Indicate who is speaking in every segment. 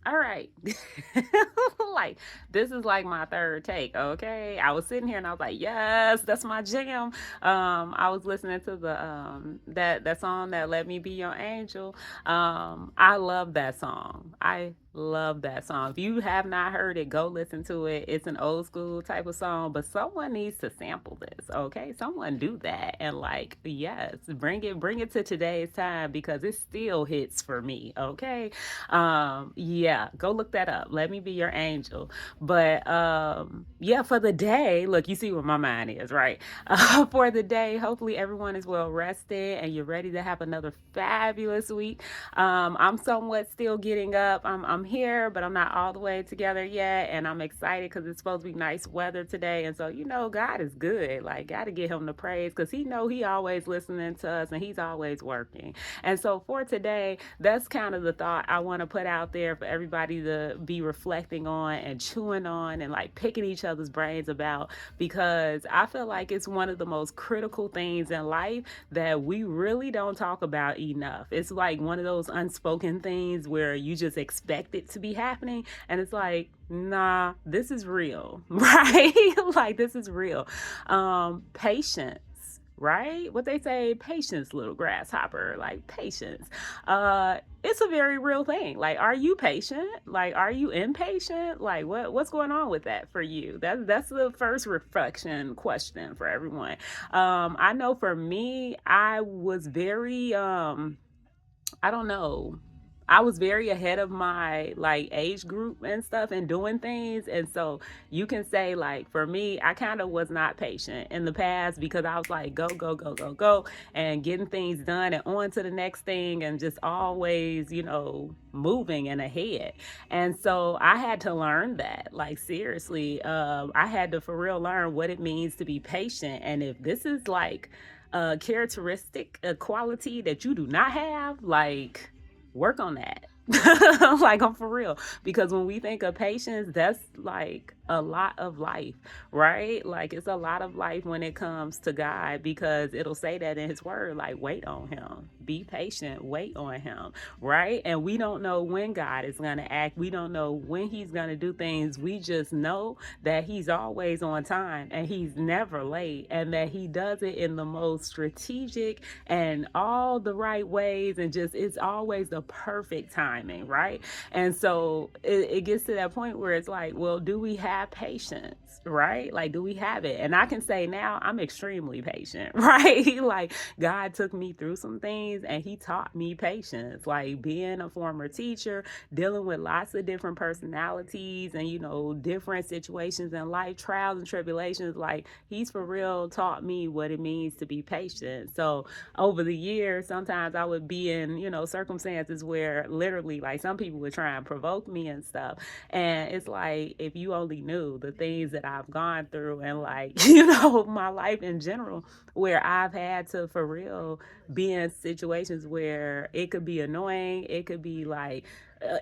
Speaker 1: All right. Like, this is like my third take, okay? I was sitting here and I was like, yes, that's my jam. I was listening to the that song, that Let Me Be Your Angel. I love that song. I love that song. If you have not heard it, go listen to it. It's an old school type of song, but someone needs to sample this, okay? Someone do that and like, yes, bring it to today's time because it still hits for me, okay? Yeah, go look that up. Let Me Be Your Angel. But yeah, for the day, look, you see where my mind is, right? For the day, hopefully everyone is well rested and you're ready to have another fabulous week. I'm somewhat still getting up. I'm here, but I'm not all the way together yet, and I'm excited because it's supposed to be nice weather today. And so, God is good. Like, got to get him the praise because he always listening to us and he's always working. And so for today, that's kind of the thought I want to put out there for everybody to be reflecting on and chewing on and like picking each other's brains about, because I feel like it's one of the most critical things in life that we really don't talk about enough. It's like one of those unspoken things where you just expect it to be happening. And it's like, nah, this is real, right? Like, this is real. Patience, right? What they say, patience, little grasshopper, like patience. It's a very real thing. Like, are you patient? Like, are you impatient? Like, what's going on with that for you? That's the first reflection question for everyone. I know for me, I was very I don't know. I was very ahead of my like age group and stuff and doing things. And so you can say, like, for me, I kind of was not patient in the past because I was like, go, go, go, go, go, and getting things done and on to the next thing and just always, moving and ahead. And so I had to learn that, like, seriously. I had to for real learn what it means to be patient. And if this is like, a characteristic, a quality that you do not have, like, work on that. Like, I'm for real. Because when we think of patience, that's like a lot of life, right? Like, it's a lot of life when it comes to God, because it'll say that in his word, like, wait on him, be patient, wait on him, right? And we don't know when God is going to act. We don't know when he's going to do things. We just know that he's always on time and he's never late, and that he does it in the most strategic and all the right ways, and just it's always the perfect timing, right? And so it gets to that point where it's like, well, do we have patience? Right? Like, do we have it? And I can say now I'm extremely patient, right? Like, God took me through some things and he taught me patience. Like, being a former teacher, dealing with lots of different personalities and, different situations in life, trials and tribulations, like, he's for real taught me what it means to be patient. So over the years, sometimes I would be in, circumstances where literally, like, some people would try and provoke me and stuff. And it's like, if you only knew the things that I've gone through and, like, my life in general, where I've had to for real be in situations where it could be annoying, it could be like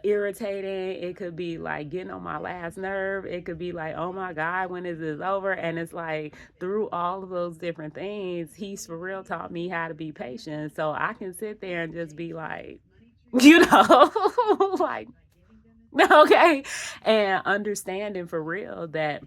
Speaker 1: irritating, it could be like getting on my last nerve, it could be like, oh my God, when is this over? And it's like, through all of those different things, he's for real taught me how to be patient. So I can sit there and just be like, like, okay, and understanding for real that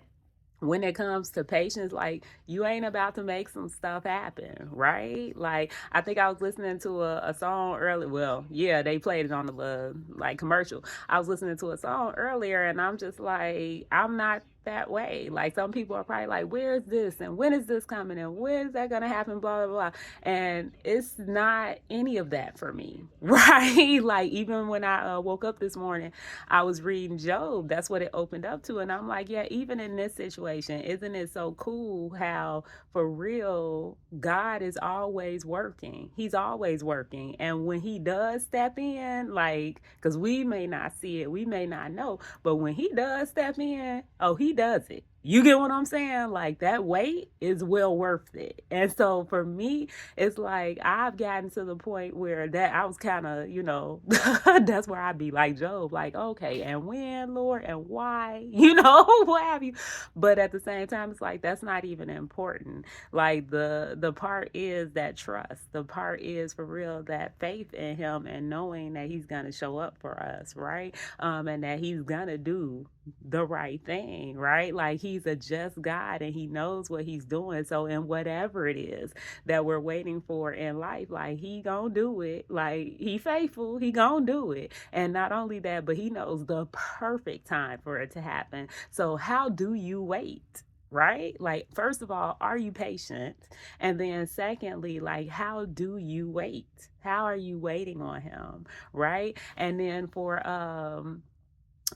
Speaker 1: when it comes to patience, like, you ain't about to make some stuff happen, right? Like, I think I was listening to a song earlier. Well, yeah, they played it on the like commercial. I was listening to a song earlier, and I'm just like, I'm not that way. Like, some people are probably like, where's this and when is this coming and when is that gonna happen, blah blah blah. And it's not any of that for me, right? Like, even when I woke up this morning, I was reading Job. That's what it opened up to. And I'm like, yeah, even in this situation, isn't it so cool how, for real, God is always working? He's always working. And when he does step in, like, because we may not see it, we may not know, but when he does step in, oh, he does it. You get what I'm saying? Like that wait is well worth it. And so for me, it's like I've gotten to the point where that I was kind of, that's where I'd be like Job, like, okay, and when, Lord, and why, what have you. But at the same time, it's like that's not even important. Like the part is that trust. The part is for real that faith in him and knowing that he's gonna show up for us, right? And that he's gonna do the right thing, right? Like he's a just God and he knows what he's doing. So in whatever it is that we're waiting for in life, like he gonna do it. Like he faithful, he gonna do it. And not only that, but he knows the perfect time for it to happen. So how do you wait? Right? Like, first of all, are you patient? And then, secondly, like, how do you wait? How are you waiting on him? Right? And then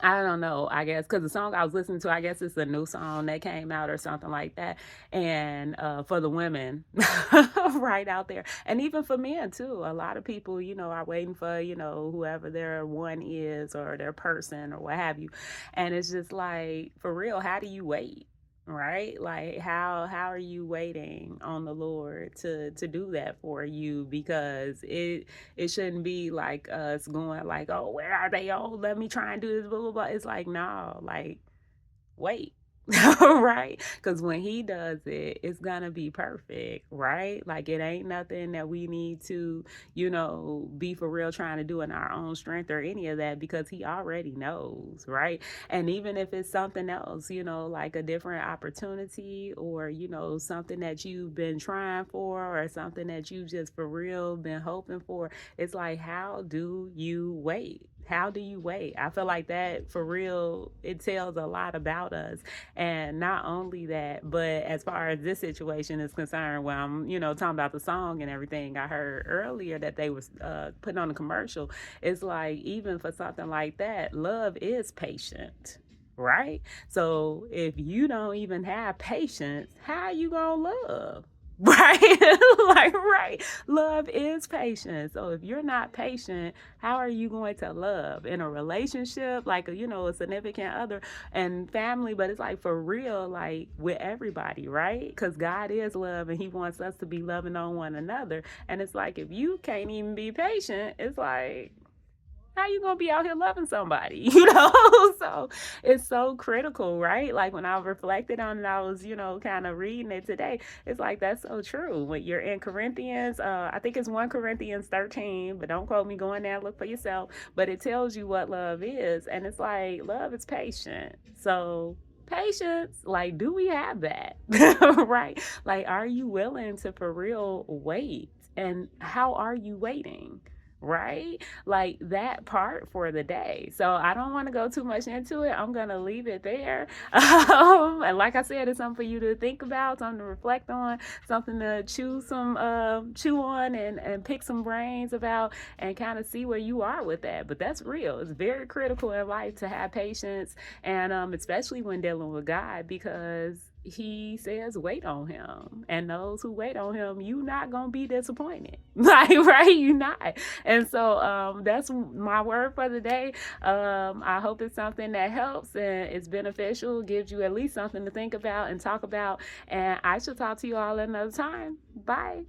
Speaker 1: I don't know, I guess, because the song I was listening to, I guess it's a new song that came out or something like that. And for the women right out there, and even for men too, a lot of people, are waiting for, whoever their one is or their person or what have you. And it's just like, for real, how do you wait? Right? Like how are you waiting on the Lord to do that for you? Because it shouldn't be like us going like, oh, where are they? Oh, let me try and do this, blah, blah, blah. It's like, no, like, wait. Right? Because when he does it, it's gonna be perfect, right? Like it ain't nothing that we need to, be for real trying to do in our own strength or any of that because he already knows, right? And even if it's something else, like a different opportunity or, something that you've been trying for or something that you just for real been hoping for, it's like, how do you wait? How do you wait? I feel like that for real, it tells a lot about us. And not only that, but as far as this situation is concerned, where I'm, talking about the song and everything I heard earlier that they was putting on a commercial, it's like even for something like that, love is patient. Right? So if you don't even have patience, how are you gonna love? Right? Like, right. Love is patience. So if you're not patient, how are you going to love in a relationship, like a significant other and family? But it's like for real, like with everybody, right? Because God is love and he wants us to be loving on one another. And it's like if you can't even be patient, it's like how you gonna be out here loving somebody, So it's so critical, right? Like when I reflected on it, I was, kind of reading it today. It's like that's so true. When you're in Corinthians, I think it's 1 Corinthians 13, but don't quote me, go in there, look for yourself. But it tells you what love is, and it's like love is patient. So patience, like, do we have that? Right? Like, are you willing to for real wait? And how are you waiting? Right? Like that part for the day. So I don't want to go too much into it. I'm going to leave it there. And like I said, it's something for you to think about, something to reflect on, something to chew on and pick some brains about and kind of see where you are with that. But that's real. It's very critical in life to have patience and especially when dealing with God because he says wait on him, and those who wait on him, you not gonna be disappointed. Like, right? You not. And so that's my word for the day. I hope it's something that helps and it's beneficial, gives you at least something to think about and talk about. And I shall talk to you all another time. Bye.